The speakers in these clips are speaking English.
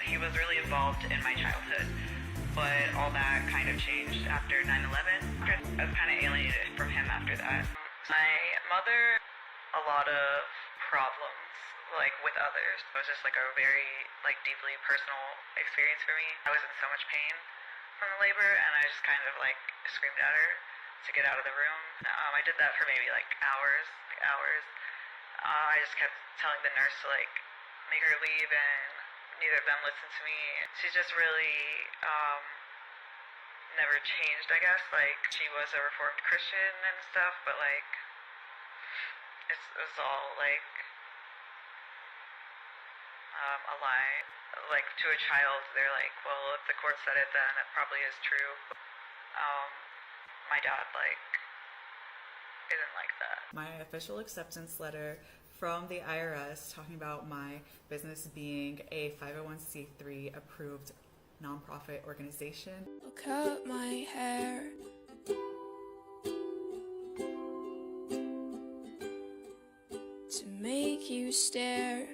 He was really involved in my childhood, but all that kind of changed after 9/11. I was kind of alienated from him after that. My mother, a lot of problems, like with others. It was just like a very deeply personal experience for me. I was in so much pain from the labor, and I just kind of screamed at her to get out of the room. I did that for maybe hours. I just kept telling the nurse to make her leave, and neither of them listened to me. She just really never changed, I guess. She was a Reformed Christian and stuff, but it was all a lie. To a child, they're well, if the court said it, then it probably is true. My dad isn't like that. My official acceptance letter from the IRS talking about my business being a 501c3 approved nonprofit organization. I'll cut my hair. To make you stare.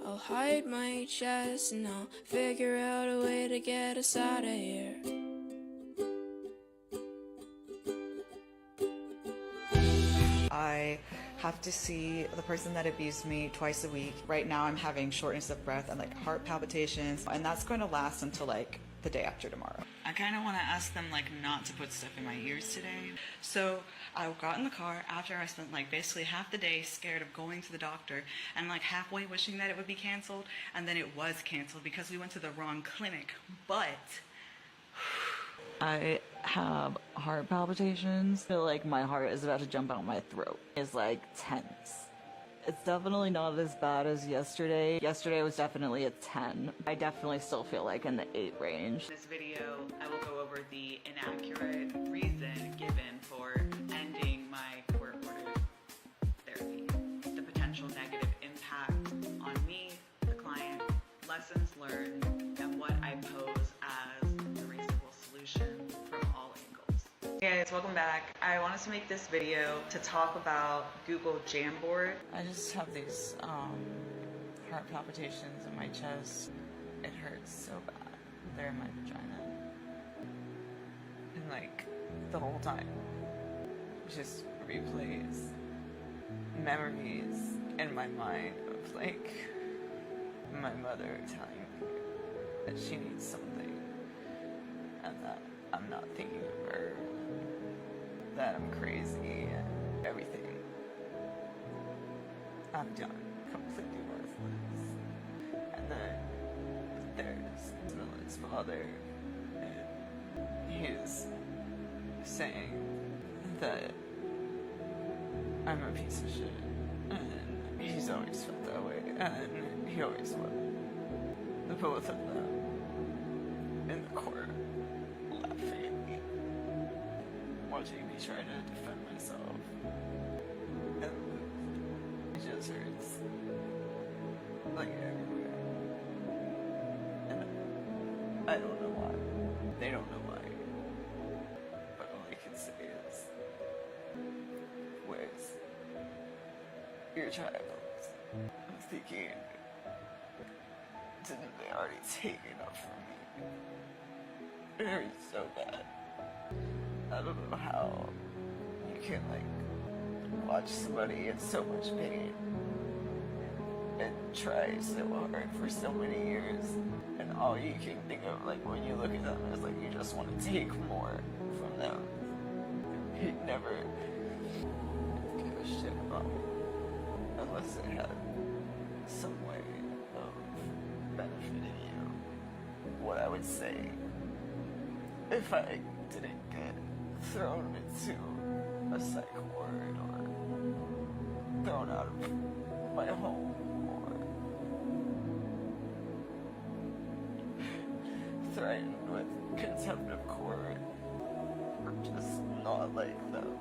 I'll hide my chest and I'll figure out a way to get us out of here. I have to see the person that abused me twice a week. Right now I'm having shortness of breath and heart palpitations, and that's going to last until the day after tomorrow. I kind of want to ask them not to put stuff in my ears today. So I got in the car after I spent basically half the day scared of going to the doctor and halfway wishing that it would be canceled, and then it was canceled because we went to the wrong clinic. But I have heart palpitations. I feel like my heart is about to jump out my throat. It's tense. It's definitely not as bad as yesterday. Yesterday was definitely a 10. I definitely still feel in the 8 range. In this video, I will go over the inaccurate reason given for ending my court-ordered therapy, the potential negative impact on me, the client, lessons learned, and what I pose as the reasonable solution from all angles. Hey guys, welcome back. I wanted to make this video to talk about Google Jamboard. I just have these heart palpitations in my chest. It hurts so bad. They're in my vagina. And the whole time, just replays memories in my mind of my mother telling me that she needs something and that I'm not thinking of her, that I'm crazy, and everything I've done completely worthless. And then there's Millen's father, and he's saying that I'm a piece of shit, and he's always felt that way, and he always will. The both of them in the court laughing at me, watching me try to defend myself, and it just hurts everywhere. And I don't know why. They don't know why. But all I can say is, where's your child? I'm thinking, didn't they already take enough from me? It hurts so bad. I don't know how you can watch somebody in so much pain and try so hard for so many years, and all you can think of when you look at them is you just want to take more from them. You never give a shit about me unless it had some way of benefiting you. What I would say if I didn't get thrown into a psych ward or thrown out of my home or threatened with contempt of court or just not like them.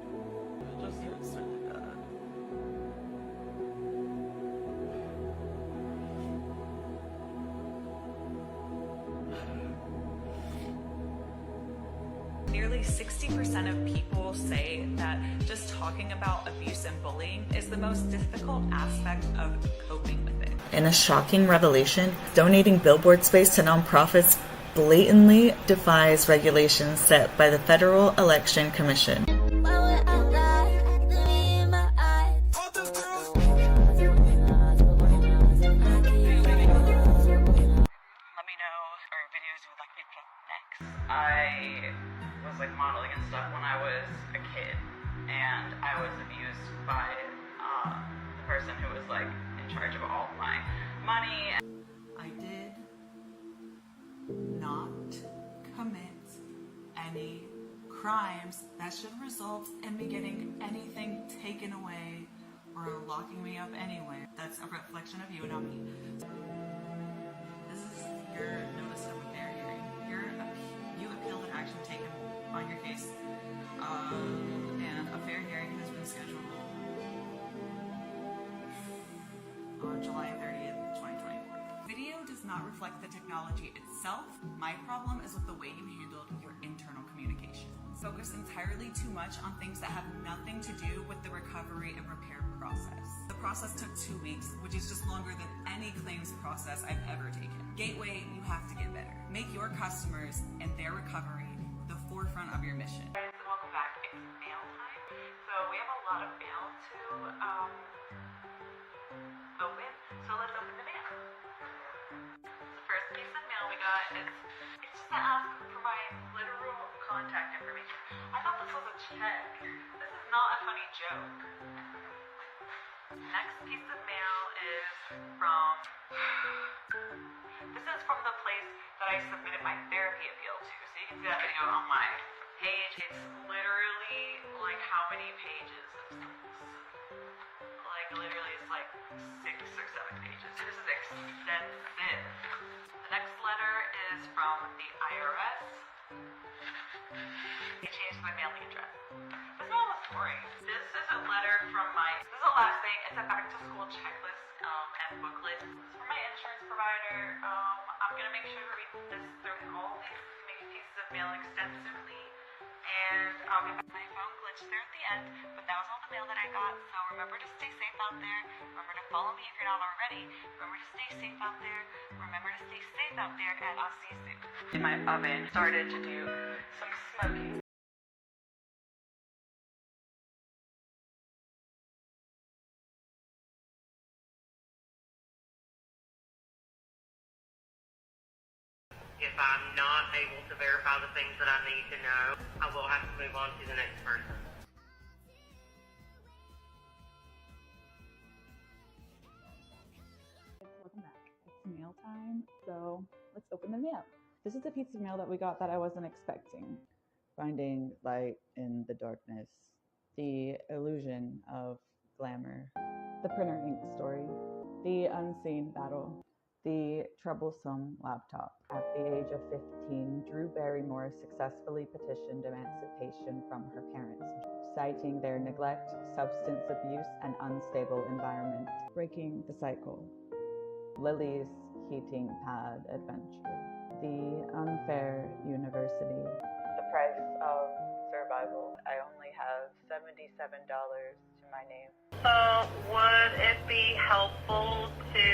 It just hurts really bad. Nearly 60% of people say that just talking about abuse and bullying is the most difficult aspect of coping with it. In a shocking revelation, donating billboard space to nonprofits blatantly defies regulations set by the Federal Election Commission. I was like modeling and stuff when I was a kid, and I was abused by the person who was like in charge of all of my money. I did not commit any crimes that should result in me getting anything taken away or locking me up anywhere. That's a reflection of you, not me. This is your notice of a fair hearing. You appealed an action taken on your case, and a fair hearing has been scheduled on July 30th, 2024. Video does not reflect the technology itself. My problem is with the way you handled your internal communication. Focus entirely too much on things that have nothing to do with the recovery and repair process. The process took 2 weeks, which is just longer than any claims process I've ever taken. Gateway, you have to get better. Make your customers and their recovery the forefront of your mission. Welcome back. It's mail time. So we have a lot of mail to open. So let's open the mail. The first piece of mail we got is it's just to ask for my literal contact information. I thought this was a check. This is not a funny joke. Next piece of mail is from this is from the place that I submitted my therapy appeal to. So you can see that video on my page. It's literally like how many pages of this? Like literally it's like 6 or 7 pages. This is extensive. The next letter is from the IRS. They changed my mailing address. This mail was boring. This is a letter from this is the last thing. It's a back to school checklist and booklet. This is from my insurance provider. I'm gonna make sure to read this through all these pieces of mail extensively, and I'll get back. My phone glitched there at the end, but that was all the mail that I got. So remember to stay safe out there. Remember to follow me if you're not already. Remember to stay safe out there. Remember to stay safe out there, and I'll see you soon. In my oven, started to do some smoking. If I'm not able to verify the things that I need to know, I will have to move on to the next person. Welcome back. It's mail time, so let's open the mail. This is a piece of mail that we got that I wasn't expecting. Finding light in the darkness. The illusion of glamour. The printer ink story. The unseen battle. The troublesome laptop. At the age of 15, Drew Barrymore successfully petitioned emancipation from her parents, citing their neglect, substance abuse, and unstable environment. Breaking the cycle. Lily's heating pad adventure. The unfair university. The price of survival. I only have $77 to my name. So would it be helpful to,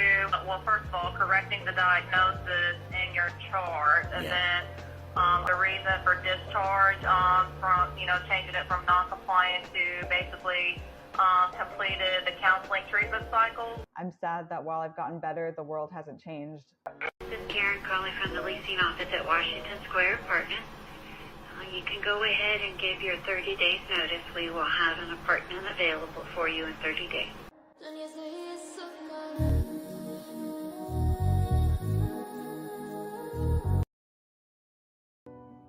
well, first of all, correcting the diagnosis in your chart, and then the reason for discharge from, changing it from non-compliant to basically completed the counseling treatment cycle? I'm sad that while I've gotten better, the world hasn't changed. This is Karen calling from the leasing office at Washington Square Apartments. You can go ahead and give your 30 days notice. We will have an apartment available for you in 30 days.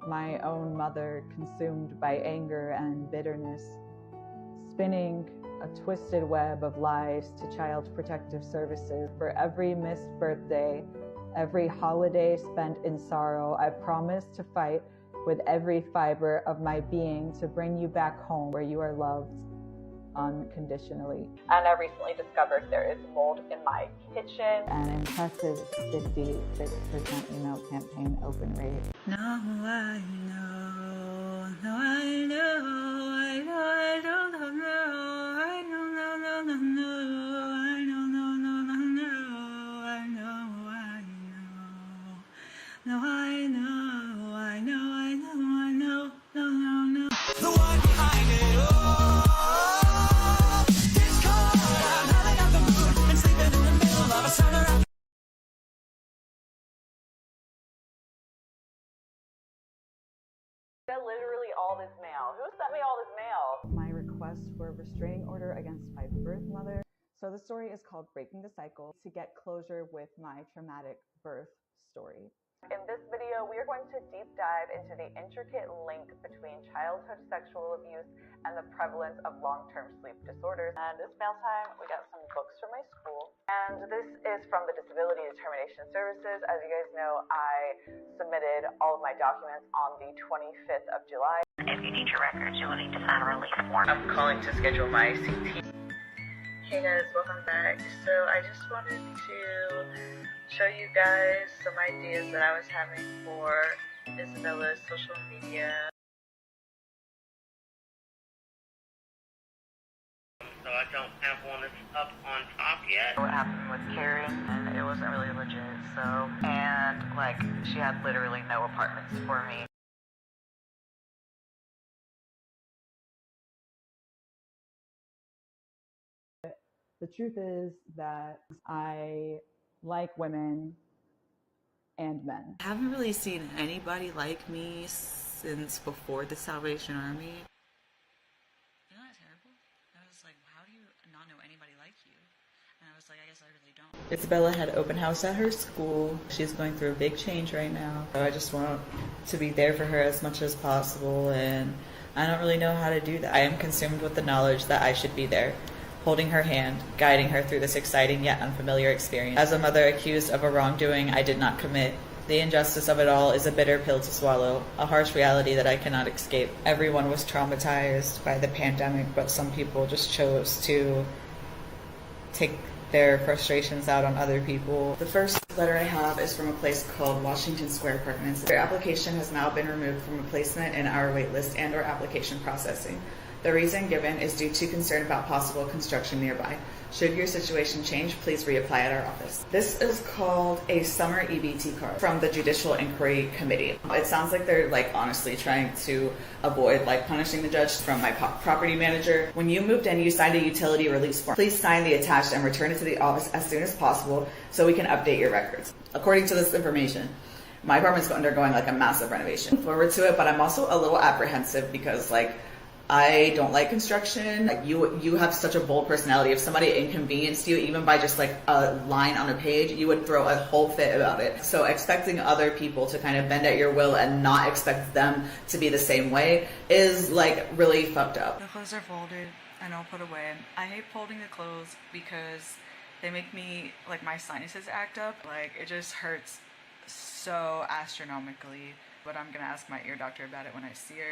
My own mother, consumed by anger and bitterness, spinning a twisted web of lies to Child Protective Services. For every missed birthday, every holiday spent in sorrow, I promise to fight with every fiber of my being to bring you back home where you are loved unconditionally. And I recently discovered there is mold in my kitchen. An impressive 56% email campaign open rate. Now I know No, I know, I know, I don't know, I know, no, no, no, no, I know, no, no, no, no, I know, I know. No, I know, I know, I know, I know, no, no, no. The one behind it all. This cold, I'm having out the mood and sleeping in the middle of a summer. Literally all this mail. Who sent me all this mail? My request for a restraining order against my birth mother. So the story is called Breaking the Cycle, to get closure with my traumatic birth story. In this video, we are going to deep dive into the intricate link between childhood sexual abuse and the prevalence of long-term sleep disorders. And this mail time, we got some books from my school. And this is from the Disability Determination Services. As you guys know, I submitted all of my documents on the 25th of July. If you need your records, you'll need to sign a release form. I'm calling to schedule my CT. Hey guys, welcome back. So I just wanted to show you guys some ideas that I was having for Isabella's social media. So I don't have one that's up on top yet. What happened with Carrie, and it wasn't really legit, so, and like, she had literally no apartments for me. The truth is that I like women and men. I haven't really seen anybody like me since before the Salvation Army. Isn't that terrible? I was like, how do you not know anybody like you? And I was like, I guess I really don't. Isabella had open house at her school. She's going through a big change right now. So I just want to be there for her as much as possible, and I don't really know how to do that. I am consumed with the knowledge that I should be there, holding her hand, guiding her through this exciting yet unfamiliar experience. As a mother accused of a wrongdoing I did not commit, the injustice of it all is a bitter pill to swallow, a harsh reality that I cannot escape. Everyone was traumatized by the pandemic, but some people just chose to take their frustrations out on other people. The first letter I have is from a place called Washington Square Apartments. Their application has now been removed from replacement in our waitlist and or application processing. The reason given is due to concern about possible construction nearby. Should your situation change, please reapply at our office. This is called a summer EBT card from the Judicial Inquiry Committee. It sounds like they're honestly trying to avoid punishing the judge. From my property manager: when you moved in, you signed a utility release form. Please sign the attached and return it to the office as soon as possible so we can update your records. According to this information, my apartment's undergoing a massive renovation. Forward to it, but I'm also a little apprehensive because I don't like construction. You have such a bold personality. If somebody inconvenienced you, even by just a line on a page, you would throw a whole fit about it. So expecting other people to kind of bend at your will and not expect them to be the same way is really fucked up. The clothes are folded and all put away. I hate folding the clothes because they make me, my sinuses act up. It just hurts so astronomically. But I'm gonna ask my ear doctor about it when I see her.